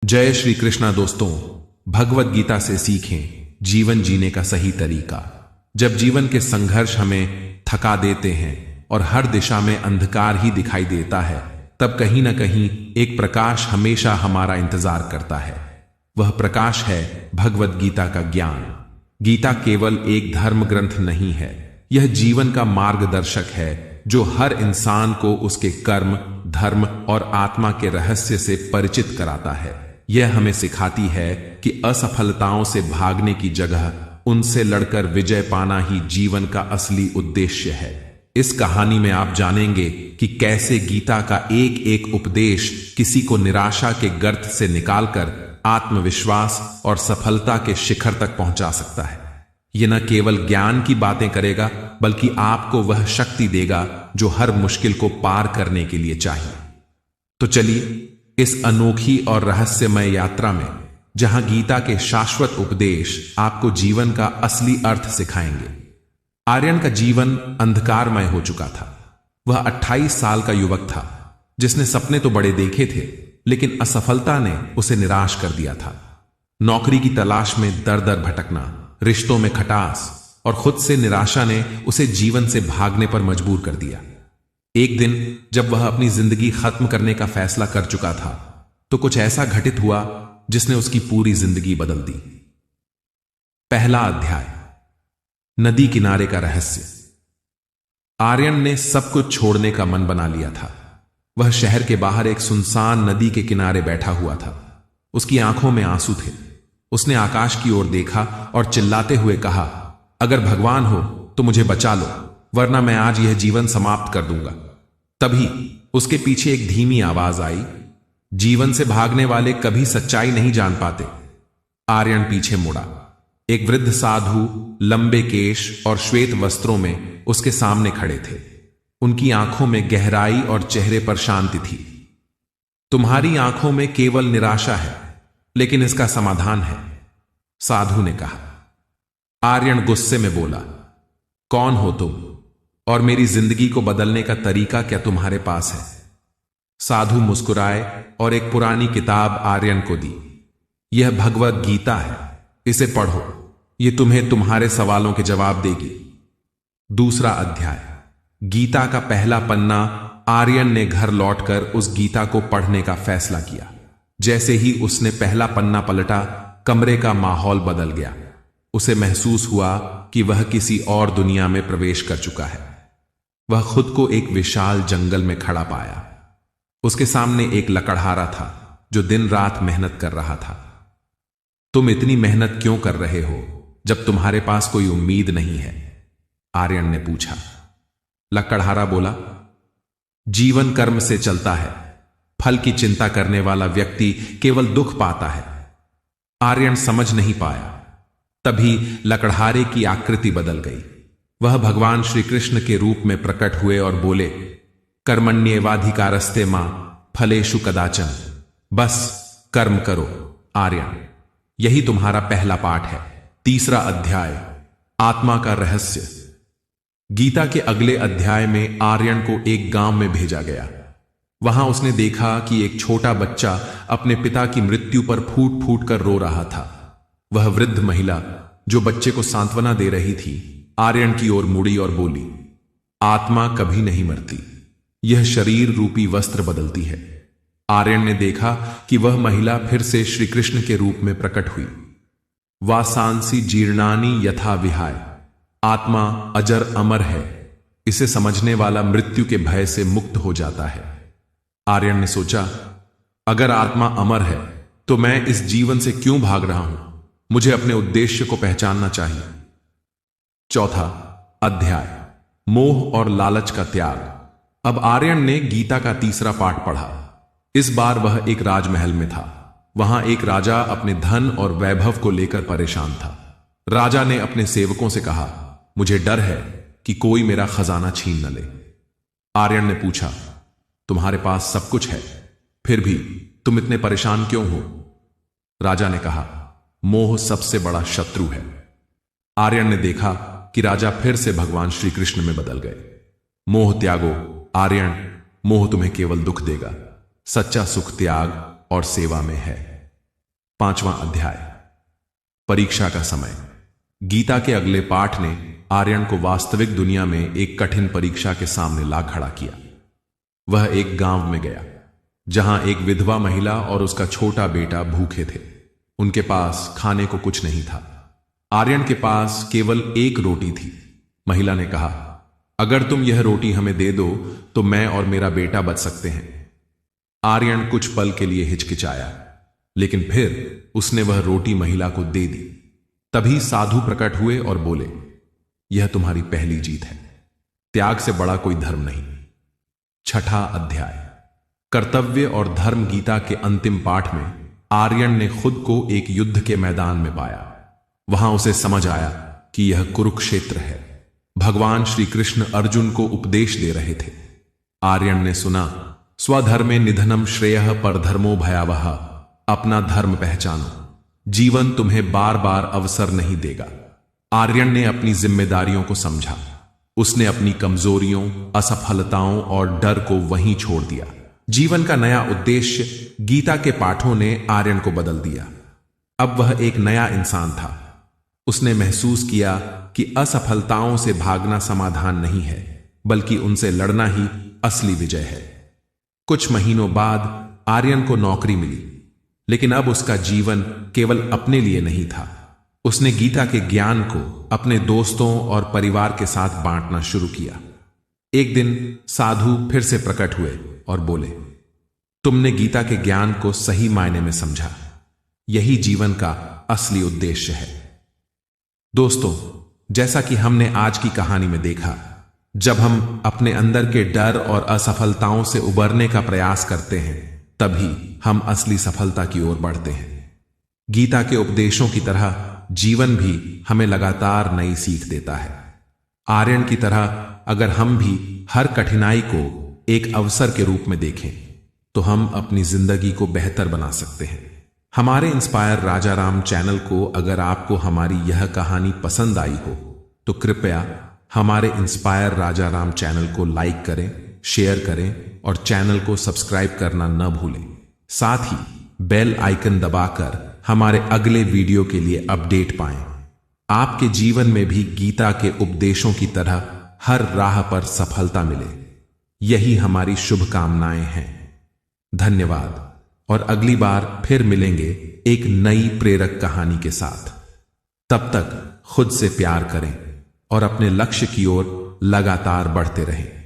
जय श्री कृष्णा दोस्तों, भगवत गीता से सीखें जीवन जीने का सही तरीका। जब जीवन के संघर्ष हमें थका देते हैं और हर दिशा में अंधकार ही दिखाई देता है, तब कहीं ना कहीं एक प्रकाश हमेशा हमारा इंतजार करता है। वह प्रकाश है भगवत गीता का ज्ञान। गीता केवल एक धर्म ग्रंथ नहीं है, यह जीवन का मार्गदर्शक है जो हर इंसान को उसके कर्म, धर्म और आत्मा के रहस्य से परिचित कराता है। यह हमें सिखाती है कि असफलताओं से भागने की जगह उनसे लड़कर विजय पाना ही जीवन का असली उद्देश्य है। इस कहानी में आप जानेंगे कि कैसे गीता का एक एक उपदेश किसी को निराशा के गर्त से निकालकर आत्मविश्वास और सफलता के शिखर तक पहुंचा सकता है। यह न केवल ज्ञान की बातें करेगा, बल्कि आपको वह शक्ति देगा जो हर मुश्किल को पार करने के लिए चाहिए। तो चलिए इस अनोखी और रहस्यमय यात्रा में, जहां गीता के शाश्वत उपदेश आपको जीवन का असली अर्थ सिखाएंगे। आर्यन का जीवन अंधकारमय हो चुका था। वह 28 साल का युवक था जिसने सपने तो बड़े देखे थे, लेकिन असफलता ने उसे निराश कर दिया था। नौकरी की तलाश में दर दर भटकना, रिश्तों में खटास और खुद से निराशा ने उसे जीवन से भागने पर मजबूर कर दिया। एक दिन जब वह अपनी जिंदगी खत्म करने का फैसला कर चुका था, तो कुछ ऐसा घटित हुआ जिसने उसकी पूरी जिंदगी बदल दी। पहला अध्याय, नदी किनारे का रहस्य। आर्यन ने सब कुछ छोड़ने का मन बना लिया था। वह शहर के बाहर एक सुनसान नदी के किनारे बैठा हुआ था। उसकी आंखों में आंसू थे। उसने आकाश की ओर देखा और चिल्लाते हुए कहा, अगर भगवान हो तो मुझे बचा लो, वरना मैं आज यह जीवन समाप्त कर दूंगा। तभी उसके पीछे एक धीमी आवाज आई, जीवन से भागने वाले कभी सच्चाई नहीं जान पाते। आर्यन पीछे मुड़ा। एक वृद्ध साधु लंबे केश और श्वेत वस्त्रों में उसके सामने खड़े थे। उनकी आंखों में गहराई और चेहरे पर शांति थी। तुम्हारी आंखों में केवल निराशा है, लेकिन इसका समाधान है, साधु ने कहा। आर्यन गुस्से में बोला, कौन हो तुम और मेरी जिंदगी को बदलने का तरीका क्या तुम्हारे पास है? साधु मुस्कुराए और एक पुरानी किताब आर्यन को दी। यह भगवत गीता है, इसे पढ़ो, यह तुम्हें तुम्हारे सवालों के जवाब देगी। दूसरा अध्याय, गीता का पहला पन्ना। आर्यन ने घर लौटकर उस गीता को पढ़ने का फैसला किया। जैसे ही उसने पहला पन्ना पलटा, कमरे का माहौल बदल गया। उसे महसूस हुआ कि वह किसी और दुनिया में प्रवेश कर चुका है। वह खुद को एक विशाल जंगल में खड़ा पाया। उसके सामने एक लकड़हारा था जो दिन रात मेहनत कर रहा था। तुम इतनी मेहनत क्यों कर रहे हो जब तुम्हारे पास कोई उम्मीद नहीं है? आर्यन ने पूछा। लकड़हारा बोला, जीवन कर्म से चलता है, फल की चिंता करने वाला व्यक्ति केवल दुख पाता है। आर्यन समझ नहीं पाया। तभी लकड़हारे की आकृति बदल गई। वह भगवान श्री कृष्ण के रूप में प्रकट हुए और बोले, कर्मण्येवाधिकारस्ते मां फलेषु कदाचन। बस कर्म करो आर्यन, यही तुम्हारा पहला पाठ है। तीसरा अध्याय, आत्मा का रहस्य। गीता के अगले अध्याय में आर्यन को एक गांव में भेजा गया। वहां उसने देखा कि एक छोटा बच्चा अपने पिता की मृत्यु पर फूट फूट कर रो रहा था। वह वृद्ध महिला जो बच्चे को सांत्वना दे रही थी, आर्यन की ओर मुड़ी और बोली, आत्मा कभी नहीं मरती, यह शरीर रूपी वस्त्र बदलती है। आर्यन ने देखा कि वह महिला फिर से श्री कृष्ण के रूप में प्रकट हुई। वासांसी जीर्णानी यथा विहाय। आत्मा अजर अमर है, इसे समझने वाला मृत्यु के भय से मुक्त हो जाता है। आर्यन ने सोचा, अगर आत्मा अमर है तो मैं इस जीवन से क्यों भाग रहा हूं? मुझे अपने उद्देश्य को पहचानना चाहिए। चौथा अध्याय, मोह और लालच का त्याग। अब आर्यन ने गीता का तीसरा पाठ पढ़ा। इस बार वह एक राजमहल में था। वहां एक राजा अपने धन और वैभव को लेकर परेशान था। राजा ने अपने सेवकों से कहा, मुझे डर है कि कोई मेरा खजाना छीन न ले। आर्यन ने पूछा, तुम्हारे पास सब कुछ है, फिर भी तुम इतने परेशान क्यों हो? राजा ने कहा, मोह सबसे बड़ा शत्रु है। आर्यन ने देखा कि राजा फिर से भगवान श्री कृष्ण में बदल गए। मोह त्यागो आर्यन, मोह तुम्हें केवल दुख देगा। सच्चा सुख त्याग और सेवा में है। 5वां अध्याय, परीक्षा का समय। गीता के अगले पाठ ने आर्यन को वास्तविक दुनिया में एक कठिन परीक्षा के सामने ला खड़ा किया। वह एक गांव में गया जहां एक विधवा महिला और उसका छोटा बेटा भूखे थे। उनके पास खाने को कुछ नहीं था। आर्यन के पास केवल एक रोटी थी। महिला ने कहा, अगर तुम यह रोटी हमें दे दो तो मैं और मेरा बेटा बच सकते हैं। आर्यन कुछ पल के लिए हिचकिचाया, लेकिन फिर उसने वह रोटी महिला को दे दी। तभी साधु प्रकट हुए और बोले, यह तुम्हारी पहली जीत है। त्याग से बड़ा कोई धर्म नहीं। 6ठा अध्याय, कर्तव्य और धर्म। गीता के अंतिम पाठ में आर्यन ने खुद को एक युद्ध के मैदान में पाया। वहां उसे समझ आया कि यह कुरुक्षेत्र है। भगवान श्री कृष्ण अर्जुन को उपदेश दे रहे थे। आर्यन ने सुना, स्वधर्मे निधनम श्रेयः परधर्मो भयावह। अपना धर्म पहचानो, जीवन तुम्हें बार बार अवसर नहीं देगा। आर्यन ने अपनी जिम्मेदारियों को समझा। उसने अपनी कमजोरियों, असफलताओं और डर को वहीं छोड़ दिया। जीवन का नया उद्देश्य। गीता के पाठों ने आर्यन को बदल दिया। अब वह एक नया इंसान था। उसने महसूस किया कि असफलताओं से भागना समाधान नहीं है, बल्कि उनसे लड़ना ही असली विजय है। कुछ महीनों बाद आर्यन को नौकरी मिली, लेकिन अब उसका जीवन केवल अपने लिए नहीं था। उसने गीता के ज्ञान को अपने दोस्तों और परिवार के साथ बांटना शुरू किया। एक दिन साधु फिर से प्रकट हुए और बोले, तुमने गीता के ज्ञान को सही मायने में समझा। यही जीवन का असली उद्देश्य है। दोस्तों, जैसा कि हमने आज की कहानी में देखा, जब हम अपने अंदर के डर और असफलताओं से उबरने का प्रयास करते हैं, तभी हम असली सफलता की ओर बढ़ते हैं। गीता के उपदेशों की तरह जीवन भी हमें लगातार नई सीख देता है। आर्यन की तरह अगर हम भी हर कठिनाई को एक अवसर के रूप में देखें, तो हम अपनी जिंदगी को बेहतर बना सकते हैं। हमारे इंस्पायर राजा राम चैनल को अगर आपको हमारी यह कहानी पसंद आई हो, तो कृपया हमारे इंस्पायर राजा राम चैनल को लाइक करें, शेयर करें और चैनल को सब्सक्राइब करना न भूलें। साथ ही बेल आइकन दबाकर हमारे अगले वीडियो के लिए अपडेट पाएं। आपके जीवन में भी गीता के उपदेशों की तरह हर राह पर सफलता मिले, यही हमारी शुभकामनाएं हैं। धन्यवाद, और अगली बार फिर मिलेंगे एक नई प्रेरक कहानी के साथ। तब तक खुद से प्यार करें और अपने लक्ष्य की ओर लगातार बढ़ते रहें।